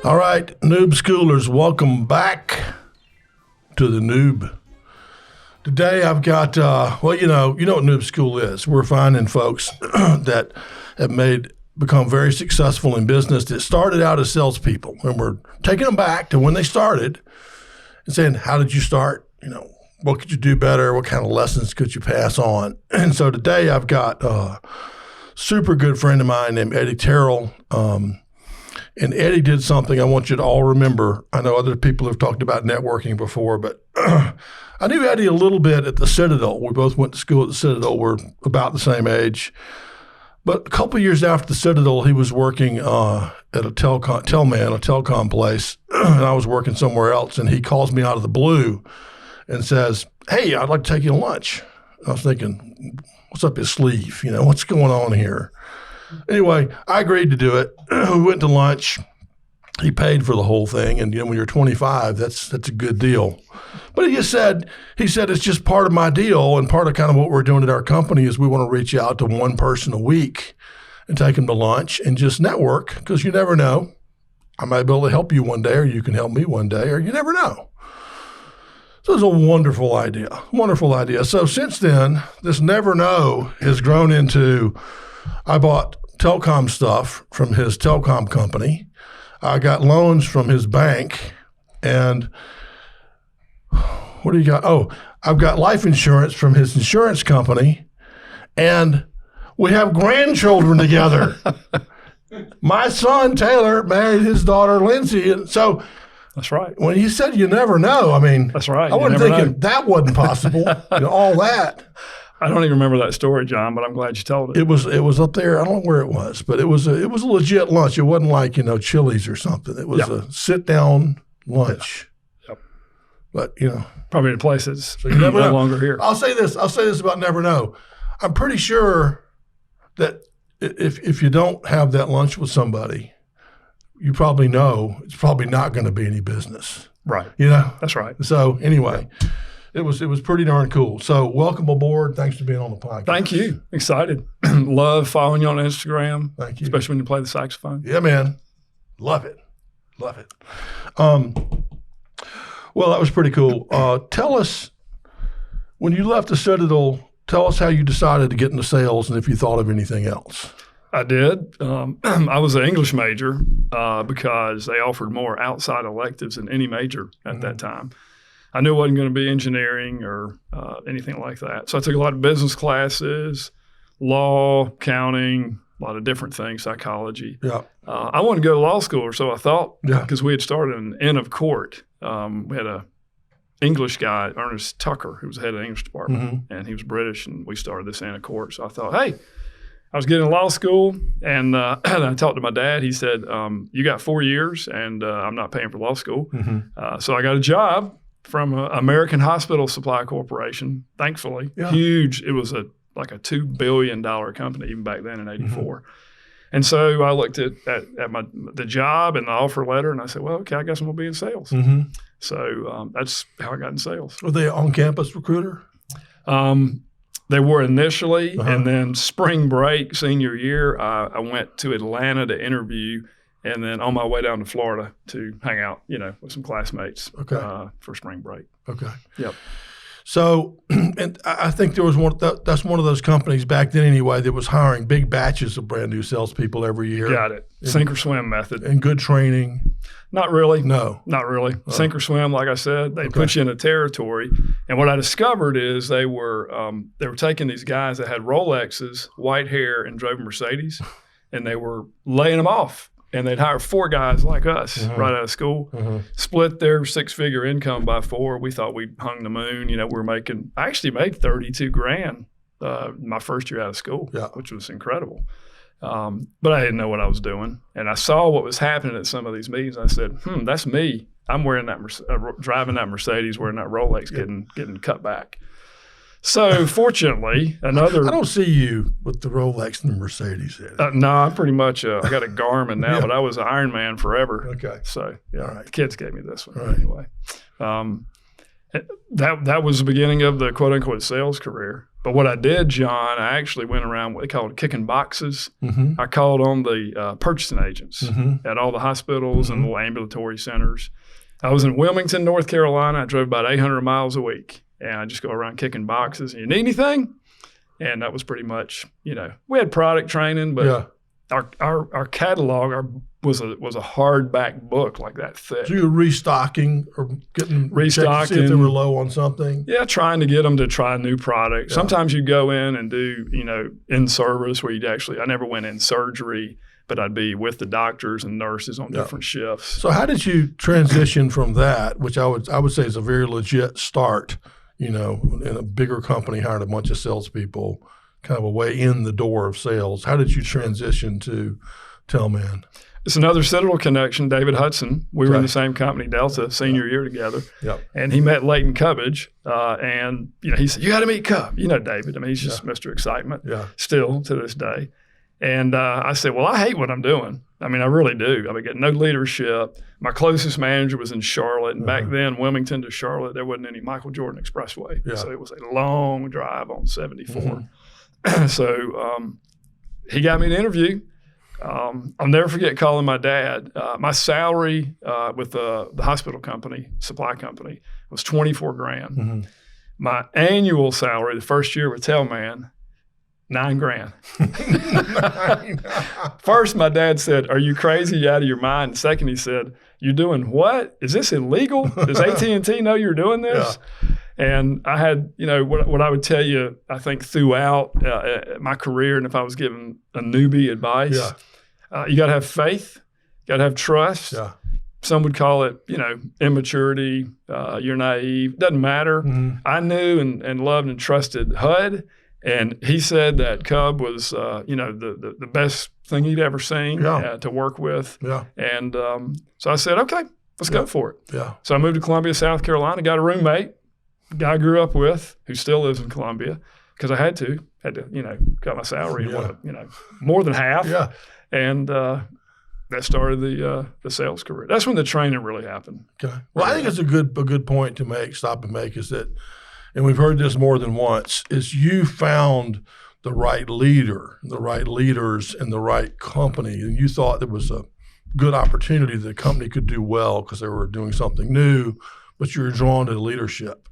All right, Noob Schoolers, welcome back to the Noob. Today I've got, you know what Noob School is. We're finding folks that have become very successful in business that started out as salespeople, and we're taking them back to when they started and saying, how did you start? What could you do better? What kind of lessons could you pass on? And so today I've got a super good friend of mine named Eddie Terrell. And Eddie did something I want you to all remember. I know other people have talked about networking before, but I knew Eddie a little bit at the Citadel. We both went to school at the Citadel. We're about the same age. But a couple of years after the Citadel, he was working at a telecom place, and I was working somewhere else. And he calls me out of the blue and says, "Hey, I'd like to take you to lunch." I was thinking, what's up his sleeve? What's going on here? Anyway, I agreed to do it. We went to lunch. He paid for the whole thing. And, when you're 25, that's a good deal. But he said it's just part of my deal, and part of kind of what we're doing at our company is we want to reach out to one person a week and take them to lunch and just network, because you never know. I might be able to help you one day, or you can help me one day, or you never know. So it's a wonderful idea. So since then, this never know has grown into, I bought telecom stuff from his telecom company. I got loans from his bank. And what do you got? Oh, I've got life insurance from his insurance company. And we have grandchildren together. My son, Taylor, married his daughter, Lindsay. And so that's right. When he said you never know, that's right. I wasn't thinking that wasn't possible. All that. I don't even remember that story, John, but I'm glad you told it. It was up there. I don't know where it was, but it was a legit lunch. It wasn't like Chili's or something. It was a sit down lunch. Yep. But probably in places so you never no know. Longer here. I'll say this about never know. I'm pretty sure that if you don't have that lunch with somebody, you probably know it's probably not going to be any business. Right. That's right. So anyway. Yeah. It was pretty darn cool. So welcome aboard. Thanks for being on the podcast. Thank you. Excited. Love following you on Instagram. Thank you. Especially when you play the saxophone. Yeah, man. Love it. Well, that was pretty cool. Tell us, when you left the Citadel, tell us how you decided to get into sales and if you thought of anything else. I did. I was an English major because they offered more outside electives than any major at that time. I knew it wasn't going to be engineering or anything like that. So I took a lot of business classes, law, accounting, a lot of different things, psychology. Yeah. I wanted to go to law school, or so I thought, because we had started an Inn of Court. We had a English guy, Ernest Tucker, who was the head of the English department, and he was British, and we started this Inn of Court. So I thought, hey, I was getting to law school, and I talked to my dad. He said, you got 4 years, and I'm not paying for law school. So I got a job from American Hospital Supply Corporation, thankfully. Yeah. Huge. It was like a $2 billion company even back then in 84. And so I looked at the job and the offer letter, and I said, well, okay, I guess I'm going to be in sales. So that's how I got in sales. Were they on-campus recruiter? They were initially, and then spring break, senior year, I went to Atlanta to interview. And then on my way down to Florida to hang out, with some classmates for spring break. Okay. Yep. So, and I think there was that's one of those companies back then anyway that was hiring big batches of brand new salespeople every year. Got it. Sink or swim method. And good training. Not really. No. Not really. Oh. Sink or swim, like I said, they put you in a territory. And what I discovered is they were taking these guys that had Rolexes, white hair, and drove Mercedes, and they were laying them off. And they'd hire 4 guys like us right out of school, split their 6-figure income by 4. We thought we hung the moon. I actually made $32,000 my first year out of school, which was incredible. But I didn't know what I was doing. And I saw what was happening at some of these meetings. I said, that's me. I'm wearing that, driving that Mercedes, wearing that Rolex, getting cut back. So fortunately, I don't see you with the Rolex and the Mercedes. No, I'm pretty much, I got a Garmin now, but I was an Iron Man forever. Okay. So all right. The kids gave me this one anyway. That was the beginning of the quote unquote sales career. But what I did, John, I actually went around what they call kicking boxes. Mm-hmm. I called on the purchasing agents Mm-hmm. at all the hospitals and little ambulatory centers. I was in Wilmington, North Carolina. I drove about 800 miles a week, and I just go around kicking boxes. You need anything? And that was pretty much, we had product training, but our catalog was a hardback book like that thick. So you were restocking or getting restocking, to see if they were low on something? Yeah, trying to get them to try new products. Yeah. Sometimes you go in and do, in service where you'd I never went in surgery, but I'd be with the doctors and nurses on different shifts. So how did you transition from that, which I would say is a very legit start, in a bigger company, hired a bunch of salespeople, kind of a way in the door of sales. How did you transition to Tellman? It's another Citadel connection, David Hudson. We were in the same company, Delta, senior year together. Yep. And he met Leighton Cubbage, and he said, "You got to meet Cub." David. I mean, he's just Mr. Excitement still to this day. And I said, "Well, I hate what I'm doing. I mean, I really do. I getting no leadership. My closest manager was in Charlotte, and back then, Wilmington to Charlotte, there wasn't any Michael Jordan Expressway. So it was a long drive on 74. Mm-hmm. So he got me an interview. I'll never forget calling my dad. My salary with the hospital company, supply company, was $24,000. Mm-hmm. My annual salary the first year with Tellman, $9,000. First, my dad said, "Are you crazy? You out of your mind?" And second, he said, "You're doing what? Is this illegal? Does AT&T know you're doing this?" Yeah. And I had, what I would tell you, I think throughout my career, and if I was giving a newbie advice, you got to have faith, got to have trust. Yeah. Some would call it, immaturity. You're naive. Doesn't matter. Mm-hmm. I knew and loved and trusted HUD, and he said that Cub was, the best thing he'd ever seen to work with. Yeah. And so I said, okay, let's go for it. Yeah. So I moved to Columbia, South Carolina, got a roommate. Guy I grew up with who still lives in Columbia because I had to, cut my salary, more than half. Yeah. And that started the sales career. That's when the training really happened. Okay. Well, I think it's a good point to stop and make is that, and we've heard this more than once, is you found the right leader, the right leaders, and the right company, and you thought there was a good opportunity that the company could do well because they were doing something new, but you were drawn to the leadership.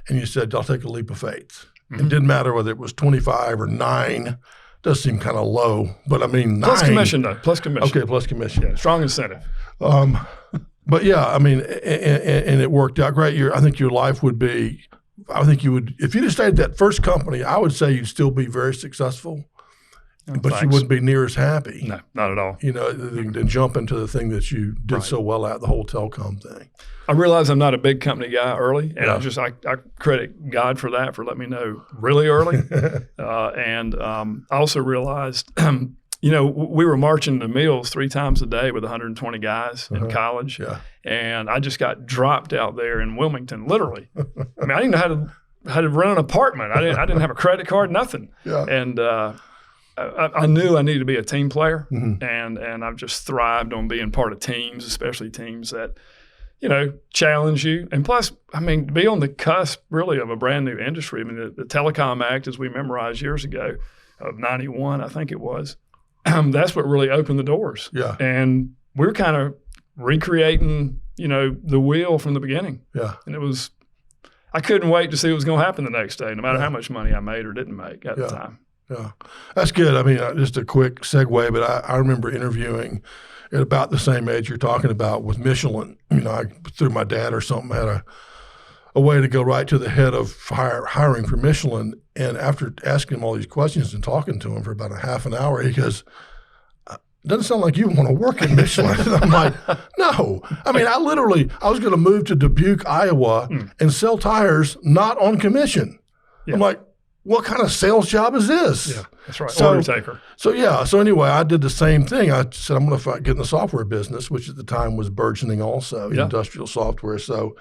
And you said, "I'll take a leap of faith." Mm-hmm. It didn't matter whether it was 25 or 9. Does seem kind of low, but I mean 9. Plus commission, though. Plus commission. Okay, plus commission. Yeah, strong incentive. But yeah, I mean, and it worked out great. I think your life would be, I think you would, if you'd have stayed at that first company, I would say you'd still be very successful. But thanks. You wouldn't be near as happy. No, not at all. Than jump into the thing that you did so well at, the whole telecom thing. I realized I'm not a big company guy early, and I credit God for that, for letting me know really early. And I also realized, we were marching to meals 3 times a day with 120 guys in college, and I just got dropped out there in Wilmington, literally. I mean, I didn't know how to rent an apartment. I didn't have a credit card, nothing. Yeah. And I knew I needed to be a team player, and I've just thrived on being part of teams, especially teams that, challenge you. And plus, I mean, to be on the cusp really of a brand new industry. I mean, the Telecom Act, as we memorized years ago, of 91, I think it was, that's what really opened the doors. Yeah. And we're kind of recreating, the wheel from the beginning. Yeah. And I couldn't wait to see what was going to happen the next day, no matter how much money I made or didn't make at the time. Yeah, that's good. I mean, just a quick segue, but I remember interviewing at about the same age you're talking about with Michelin. I, through my dad or something, had a way to go right to the head of hiring for Michelin. And after asking him all these questions and talking to him for about a half an hour, he goes, "Doesn't sound like you want to work at Michelin." And I'm like, no. I mean, I was going to move to Dubuque, Iowa and sell tires not on commission. Yeah. I'm like, what kind of sales job is this? Yeah, that's right. Order taker. So anyway, I did the same thing. I said, I'm going to get in the software business, which at the time was burgeoning also, industrial software. So,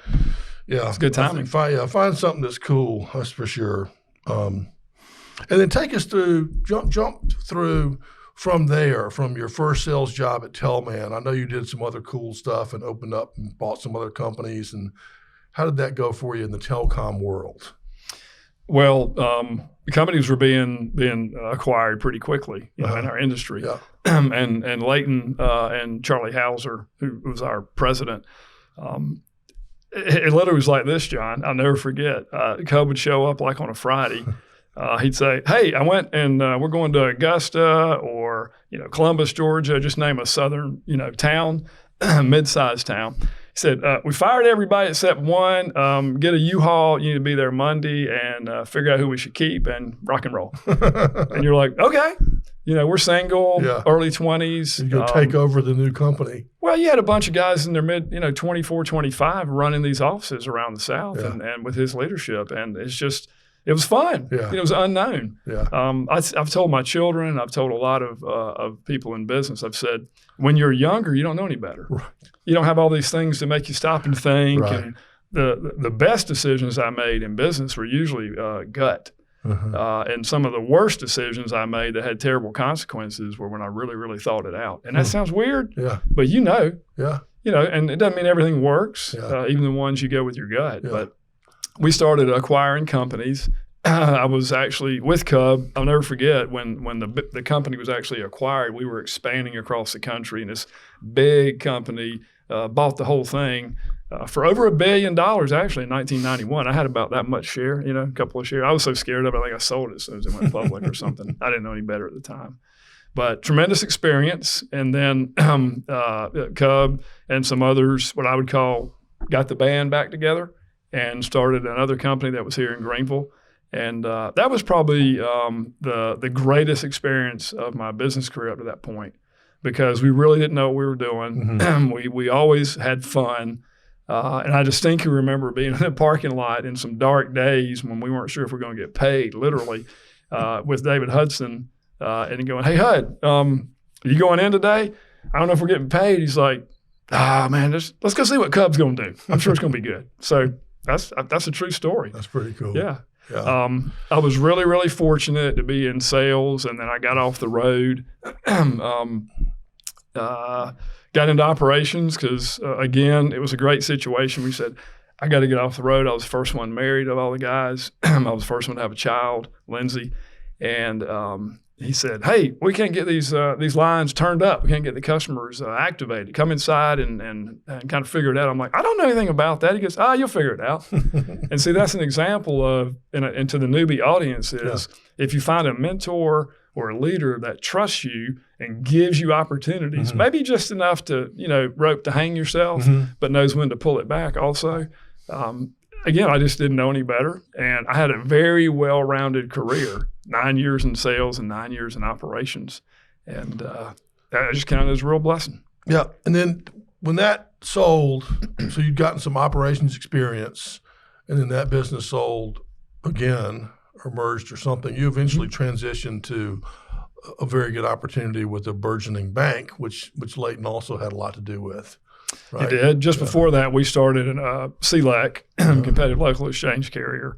it's good timing. Find something that's cool, that's for sure. And then take us through, jump through from there, from your first sales job at Tellman. I know you did some other cool stuff and opened up and bought some other companies. And how did that go for you in the telecom world? Well, the companies were being acquired pretty quickly, in our industry. Yeah. and Leighton and Charlie Hauser, who was our president, it literally was like this, John. I'll never forget. Cub would show up like on a Friday. He'd say, "Hey, I went and we're going to Augusta or Columbus, Georgia. Just name a southern town, mid-sized town." He said, "We fired everybody except one. Get a U-Haul. You need to be there Monday and figure out who we should keep and rock and roll." And you're like, "Okay." We're single, early 20s. You go take over the new company. Well, you had a bunch of guys in their mid, 24, 25 running these offices around the South and with his leadership. And it was fun. Yeah. It was unknown. Yeah. I've told my children, I've told a lot of people in business, I've said, when you're younger, you don't know any better. Right. You don't have all these things to make you stop and think. Right. And the best decisions I made in business were usually gut. And some of the worst decisions I made that had terrible consequences were when I really, really thought it out. And that sounds weird, but Yeah. and it doesn't mean everything works, even the ones you go with your gut. Yeah. But we started acquiring companies. I was actually with Cub. I'll never forget when the company was actually acquired, we were expanding across the country, and this big company bought the whole thing. For over $1 billion, actually, in 1991. I had about that much share, a couple of shares. I was so scared of it, I think I sold it as soon as it went public or something. I didn't know any better at the time. But tremendous experience. And then Cub and some others, what I would call, got the band back together and started another company that was here in Greenville. And that was probably the greatest experience of my business career up to that point, because we really didn't know what we were doing. Mm-hmm. We always had fun. And I distinctly remember being in the parking lot in some dark days when we weren't sure if we were going to get paid, literally, with David Hudson, and going, "Hey, Hud, are you going in today? I don't know if we're getting paid." He's like, "Man, let's go see what Cub's going to do. I'm sure it's going to be good." So that's a true story. That's pretty cool. Yeah. I was really, really fortunate to be in sales, and then I got off the road. Got into operations because, again, it was a great situation. We said, I got to get off the road. I was the first one married of all the guys. I was the first one to have a child, Lindsay. And he said, "Hey, we can't get these lines turned up. We can't get the customers activated. Come inside and kind of figure it out." I'm like, "I don't know anything about that." He goes, "You'll figure it out." And see, that's an example of, and to the newbie audience is, if you find a mentor or a leader that trusts you and gives you opportunities, maybe just enough to, rope to hang yourself, but knows when to pull it back also. Again, I just didn't know any better. And I had a very well-rounded career, 9 years in sales and 9 years in operations. And that just counted as a real blessing. Yeah. And then when that sold, so you'd gotten some operations experience, and then that business sold again or merged or something, you eventually transitioned to a very good opportunity with a burgeoning bank, which Leighton also had a lot to do with. Right? It did. Just before that, we started in CLEC, competitive local exchange carrier,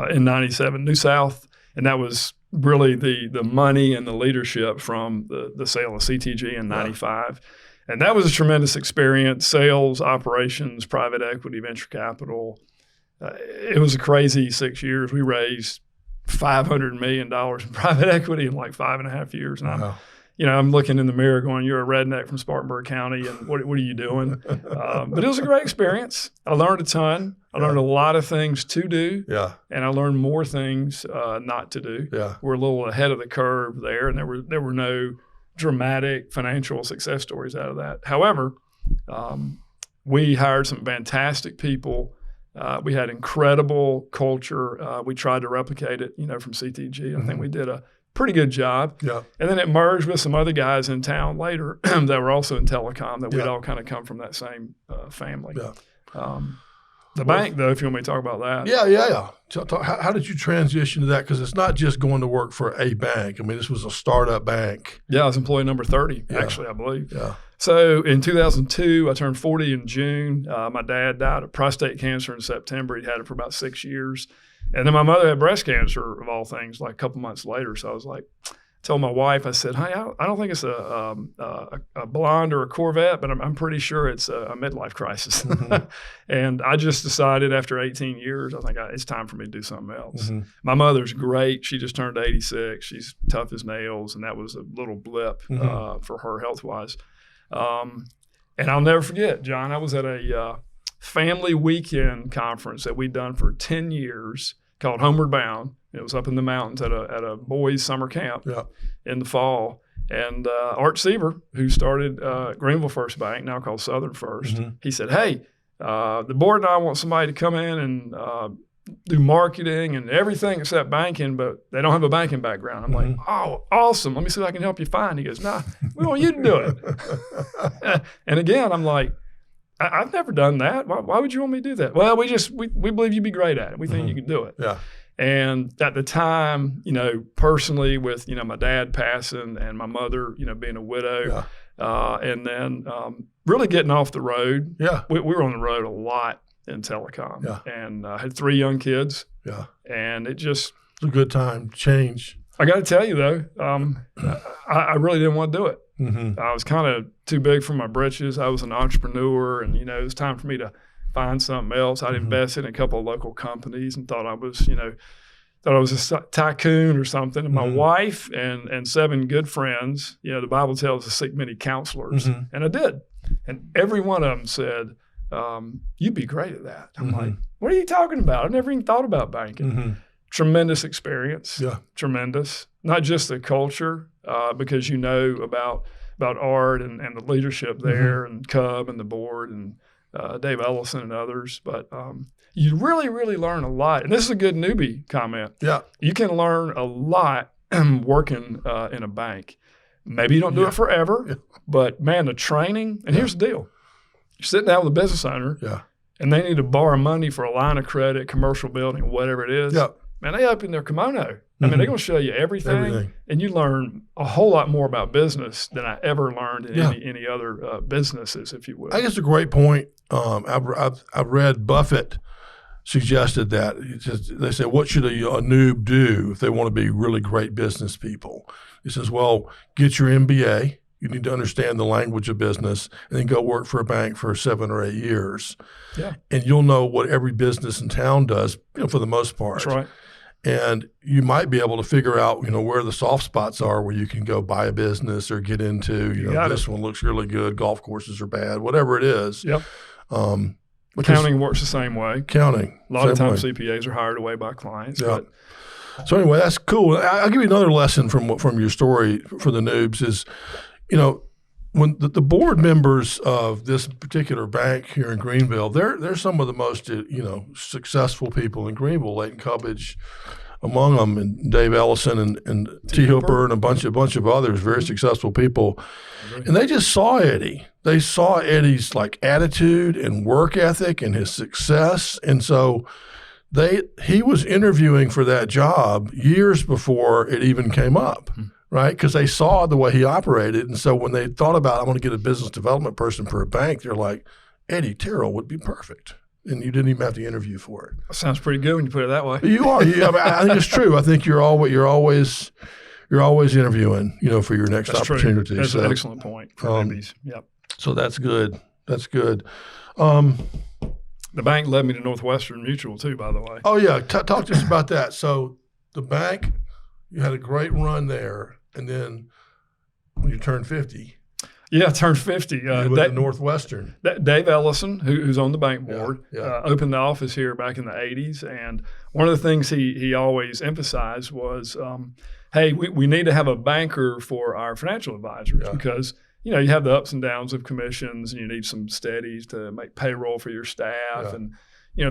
in 97, New South. And that was really the money and the leadership from the sale of CTG in 95. And that was a tremendous experience, sales, operations, private equity, venture capital. It was a crazy 6 years. We raised $500 million in private equity in like 5.5 years. And I'm looking in the mirror going, "You're a redneck from Spartanburg County, and what are you doing?" But it was a great experience. I learned a ton. I learned a lot of things to do, and I learned more things not to do. We're a little ahead of the curve there, and there were no dramatic financial success stories out of that. However, we hired some fantastic people. We had incredible culture. We tried to replicate it, from CTG. I think we did a pretty good job. And then it merged with some other guys in town later that were also in telecom that we'd all kind of come from that same family. The bank, though, if you want me to talk about that. Yeah. How did you transition to that? Because it's not just going to work for a bank. I mean, this was a startup bank. Yeah, I was employee number 30, actually, I believe. So in 2002, I turned 40 in June. My dad died of prostate cancer in September. He'd had it for about 6 years. And then my mother had breast cancer, of all things, like a couple months later. So I was like, told my wife, I said, hey, I don't think it's a blonde or a Corvette, but I'm pretty sure it's a midlife crisis. Mm-hmm. And I just decided after 18 years, I think it's time for me to do something else. Mm-hmm. My mother's great. She just turned 86. She's tough as nails, and that was a little blip for her health-wise. And I'll never forget, John, I was at a family weekend conference that we'd done for 10 years called Homeward Bound. It was up in the mountains at a boys' summer camp in the fall. And Art Seaver, who started Greenville First Bank, now called Southern First, he said, hey, the board and I want somebody to come in and do marketing and everything except banking, but they don't have a banking background. I'm like, oh, awesome. Let me see if I can help you find. He goes, nah, we want you to do it. And again, I'm like, I've never done that. Why would you want me to do that? Well, we believe you'd be great at it. We think you can do it. Yeah. And at the time, personally with, my dad passing and my mother, being a widow, and then really getting off the road. Yeah. We were on the road a lot in telecom. Yeah. And I had 3 young kids. Yeah. And it just was a good time to change. I got to tell you, though, I really didn't want to do it. Mm-hmm. I was kind of too big for my britches. I was an entrepreneur, and, it was time for me to find something else. I'd invested in a couple of local companies and thought I was, a tycoon or something. And my wife and 7 good friends, the Bible tells us to seek many counselors. And I did. And every one of them said, you'd be great at that. I'm like, what are you talking about? I never even thought about banking. Tremendous experience. Yeah. Tremendous. Not just the culture, because about Art and the leadership there and Cub and the board and Dave Ellison and others. But you really, really learn a lot. And this is a good newbie comment. Yeah. You can learn a lot working in a bank. Maybe you don't do it forever, but man, the training, and here's the deal. You're sitting down with a business owner and they need to borrow money for a line of credit, commercial building, whatever it is. Yeah. Man, they open their kimono. I mean, they're going to show you everything, and you learn a whole lot more about business than I ever learned in any other businesses, if you will. I think it's a great point. I've read Buffett suggested that. They said, what should a noob do if they want to be really great business people? He says, well, get your MBA. You need to understand the language of business, and then go work for a bank for 7 or 8 years. Yeah. And you'll know what every business in town does, for the most part. That's right. And you might be able to figure out, where the soft spots are where you can go buy a business or get into, this one looks really good, golf courses are bad, whatever it is. Yep. Accounting works the same way. Accounting. A lot of times CPAs are hired away by clients. Yeah. So anyway, that's cool. I'll give you another lesson from your story for the noobs is, when the board members of this particular bank here in Greenville, they're some of the most, successful people in Greenville, Leighton Cubbage among them, and Dave Ellison and T. Hooper and a bunch of others, very successful people. And they just saw Eddie. They saw Eddie's attitude and work ethic and his success. And so he was interviewing for that job years before it even came up. Right, because they saw the way he operated, and so when they thought about, I want to get a business development person for a bank, they're like, Eddie Terrell would be perfect, and you didn't even have to interview for it. That sounds pretty good when you put it that way. You are. I think it's true. I think you're always interviewing, for your next opportunity. True. That's an excellent point for newbies. Yep. So that's good. That's good. The bank led me to Northwestern Mutual too, by the way. Oh yeah, talk to us about that. So the bank, you had a great run there. And then when you turned 50. Yeah, I turned 50. You went to Northwestern. Dave Ellison, who's on the bank board, opened the office here back in the 80s. And one of the things he always emphasized was, hey, we need to have a banker for our financial advisors because, you have the ups and downs of commissions and you need some steadies to make payroll for your staff. Yeah. And,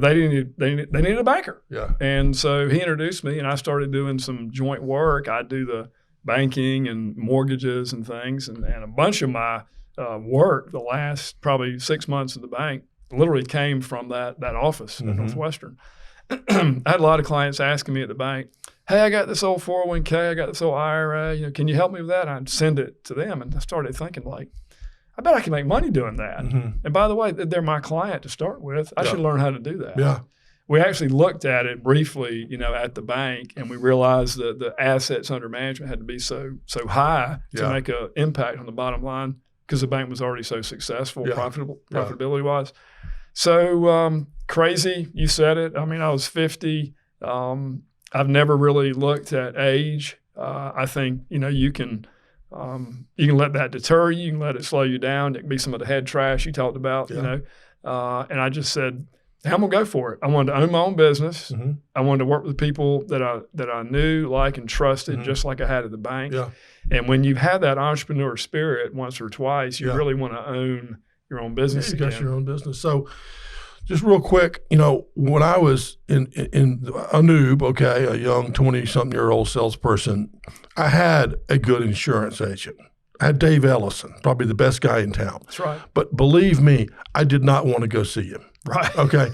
they needed a banker. Yeah. And so he introduced me and I started doing some joint work. I do the banking and mortgages and things. And a bunch of my work, the last probably 6 months of the bank, literally came from that office at Northwestern. I had a lot of clients asking me at the bank, hey, I got this old 401k, I got this old IRA, can you help me with that? I'd send it to them. And I started thinking I bet I can make money doing that. And by the way, they're my client to start with. I should learn how to do that. Yeah. we actually looked at it briefly, at the bank, and we realized that the assets under management had to be so high to make an impact on the bottom line because the bank was already so successful, profitability wise. So crazy, you said it. I mean, I was 50. I've never really looked at age. I think you can let that deter you. You can let it slow you down. It can be some of the head trash you talked about. And I just said, I'm gonna go for it. I wanted to own my own business. Mm-hmm. I wanted to work with people that I knew, like, and trusted, just like I had at the bank. Yeah. And when you've had that entrepreneur spirit once or twice, you really want to own your own business. You got your own business. So, just real quick, when I was in a noob, a young 20-something-year-old salesperson, I had a good insurance agent. I had Dave Ellison, probably the best guy in town. That's right. But believe me, I did not want to go see him. Right. Okay.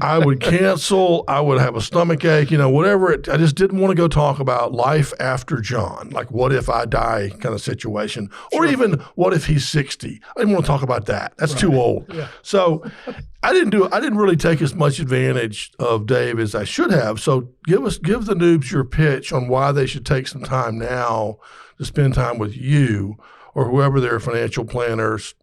I would cancel. I would have a stomach ache, whatever. I just didn't want to go talk about life after John, like what if I die kind of situation, or even what if he's 60. I didn't want to talk about that. That's too old. Yeah. So I didn't really take as much advantage of Dave as I should have. So give the noobs your pitch on why they should take some time now to spend time with you or whoever their financial planners,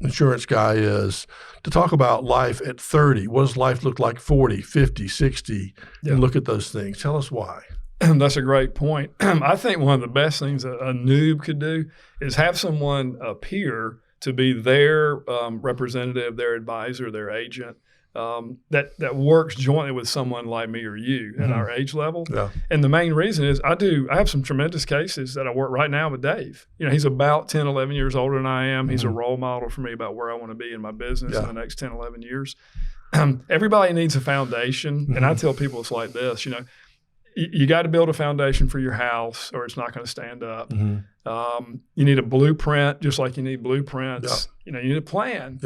insurance guy is, to talk about life at 30. What does life look like 40, 50, 60? And look at those things. Tell us why. That's a great point. I think one of the best things a noob could do is have someone appear to be their representative, their advisor, their agent, that works jointly with someone like me or you at our age level. Yeah. And the main reason is I have some tremendous cases that I work right now with Dave. He's about 10, 11 years older than I am. He's a role model for me about where I want to be in my business in the next 10, 11 years. Everybody needs a foundation. And I tell people it's like this, you got to build a foundation for your house or it's not going to stand up. You need a blueprint, just like you need blueprints. You need a plan.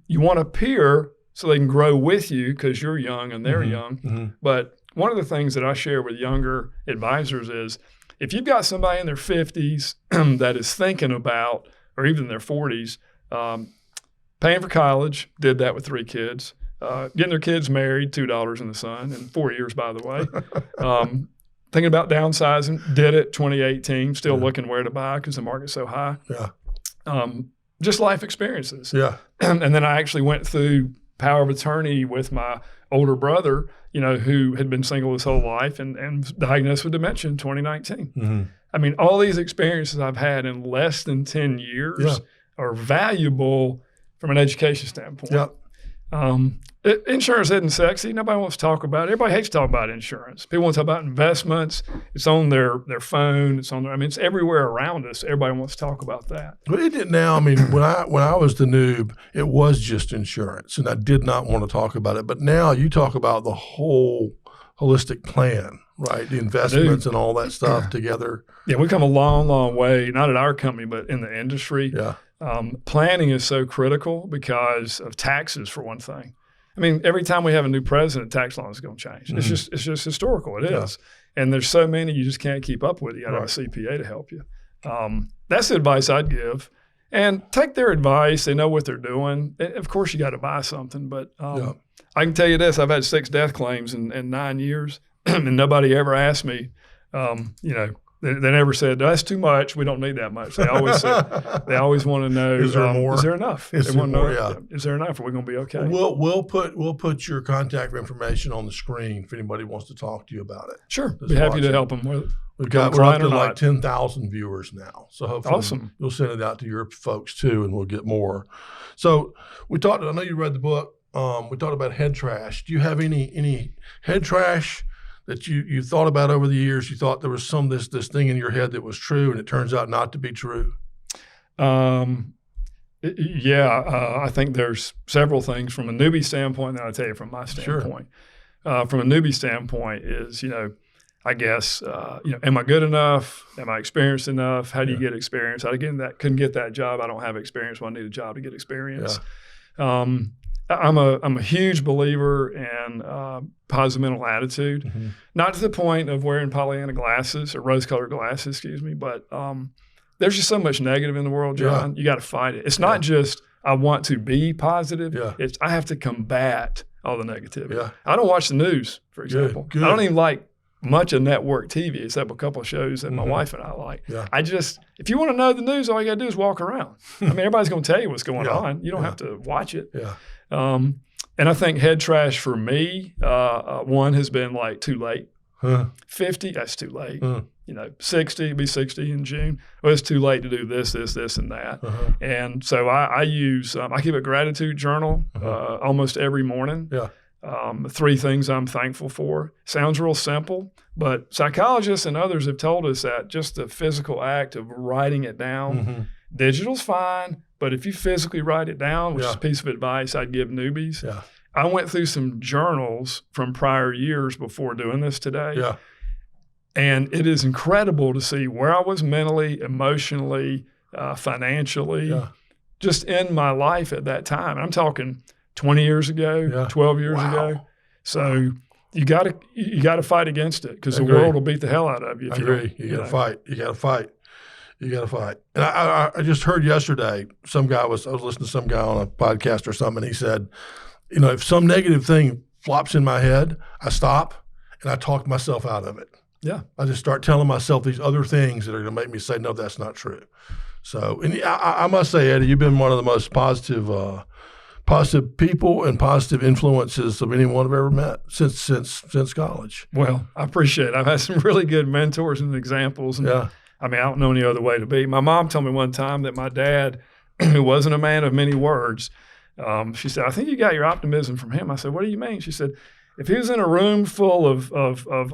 You want a peer so they can grow with you because you're young and they're young. But one of the things that I share with younger advisors is if you've got somebody in their 50s that is thinking about, or even their 40s, paying for college, did that with 3 kids, getting their kids married, $2 in the sun, in 4 years, by the way. Thinking about downsizing, did it 2018, still looking where to buy because the market's so high. Just life experiences. And then I actually went through power of attorney with my older brother, who had been single his whole life and diagnosed with dementia in 2019. I mean, all these experiences I've had in less than 10 years are valuable from an education standpoint. Insurance isn't sexy. Nobody wants to talk about it. Everybody hates to talk about insurance. People want to talk about investments. It's on their phone. It's everywhere around us. Everybody wants to talk about that. But isn't it now? I mean, when I was the noob, it was just insurance, and I did not want to talk about it. But now you talk about the whole holistic plan, right? The investments and all that stuff together. Yeah, we've come a long, long way, not at our company, but in the industry. Planning is so critical because of taxes, for one thing. I mean, every time we have a new president, tax law is going to change. It's just historical. It is. And there's so many you just can't keep up with. You got to have a CPA to help you. That's the advice I'd give. And take their advice. They know what they're doing. Of course, you got to buy something. But I can tell you this. I've had 6 death claims in 9 years, and nobody ever asked me, They never said, that's too much. We don't need that much. They always said, they always want to know, is there more? Is there enough? They want to know, is there enough? Are we going to be okay? We'll put your contact information on the screen if anybody wants to talk to you about it. Sure. Be happy to help them. We're up to like 10,000 viewers now. So hopefully you'll send it out to your folks too, and we'll get more. So I know you read the book. We talked about head trash. Do you have any head trash that you thought about over the years? You thought there was this thing in your head that was true, and it turns out not to be true? I think there's several things from a newbie standpoint, and I'll tell you from my standpoint. From a newbie standpoint is, I guess, am I good enough? Am I experienced enough? How do you get experience? Couldn't get that job. I don't have experience. Well, I need a job to get experience. I'm a huge believer in positive mental attitude, not to the point of wearing Pollyanna glasses or rose-colored glasses, but there's just so much negative in the world, John. You got to fight it. It's not just I want to be positive. It's I have to combat all the negativity. Yeah. I don't watch the news, for example. Good. I don't even like much of network TV, except a couple of shows that my wife and I like. Yeah. If you want to know the news, all you got to do is walk around. I mean, everybody's going to tell you what's going on. You don't have to watch it. Yeah. And I think head trash for me, one has been like too late. 50, that's too late. 60, be 60 in June. Well, it's too late to do this, and that. And so I use, I keep a gratitude journal almost every morning. Yeah. 3 things I'm thankful for. Sounds real simple, but psychologists and others have told us that just the physical act of writing it down, digital's fine, but if you physically write it down, which is a piece of advice I'd give newbies. Yeah. I went through some journals from prior years before doing this today. Yeah. And it is incredible to see where I was mentally, emotionally, financially, just in my life at that time. I'm talking 20 years ago, 12 years ago. So you got to fight against it because the world will beat the hell out of you. I agree. You got to fight. You got to fight. You got to fight. And I just heard yesterday, I was listening to some guy on a podcast or something, and he said, if some negative thing flops in my head, I stop and I talk myself out of it. Yeah. I just start telling myself these other things that are going to make me say, no, that's not true. So, and I must say, Eddie, you've been one of the most positive people and positive influences of anyone I've ever met since college. Well, I appreciate it. I've had some really good mentors and examples. And I mean, I don't know any other way to be. My mom told me one time that my dad, who wasn't a man of many words, she said, I think you got your optimism from him. I said, what do you mean? She said, if he was in a room full of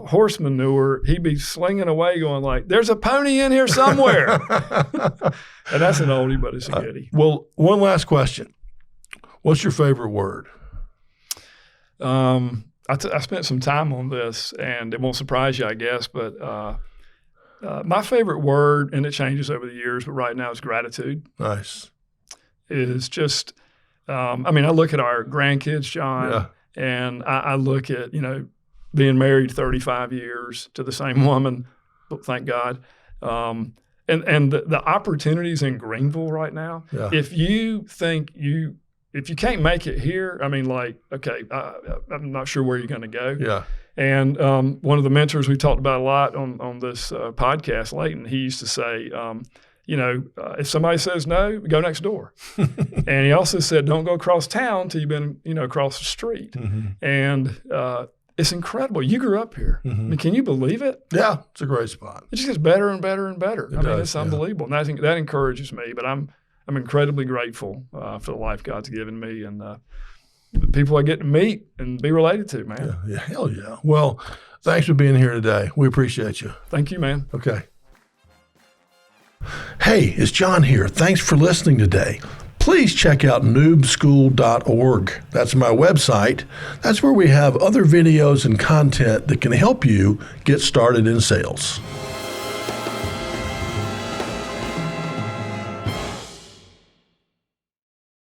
horse manure, he'd be slinging away going like, there's a pony in here somewhere. And that's an oldie, but it's a goodie. Well, one last question. What's your favorite word? I spent some time on this, and it won't surprise you, I guess, but my favorite word, and it changes over the years, but right now is gratitude. Nice. Is just, I look at our grandkids, John, and I look at, being married 35 years to the same woman, thank God. And the opportunities in Greenville right now, if you think if you can't make it here, okay, I'm not sure where you're going to go. Yeah. And one of the mentors we talked about a lot on this podcast, Leighton, he used to say, if somebody says no, go next door. And he also said, don't go across town till you've been, across the street. And it's incredible. You grew up here. I mean, can you believe it? Yeah, it's a great spot. It just gets better and better and better. It's unbelievable. And that encourages me. But I'm incredibly grateful for the life God's given me and the people I get to meet and be related to, man. Yeah, hell yeah. Well, thanks for being here today. We appreciate you. Thank you, man. Okay. Hey, it's John here. Thanks for listening today. Please check out noobschool.org. That's my website. That's where we have other videos and content that can help you get started in sales.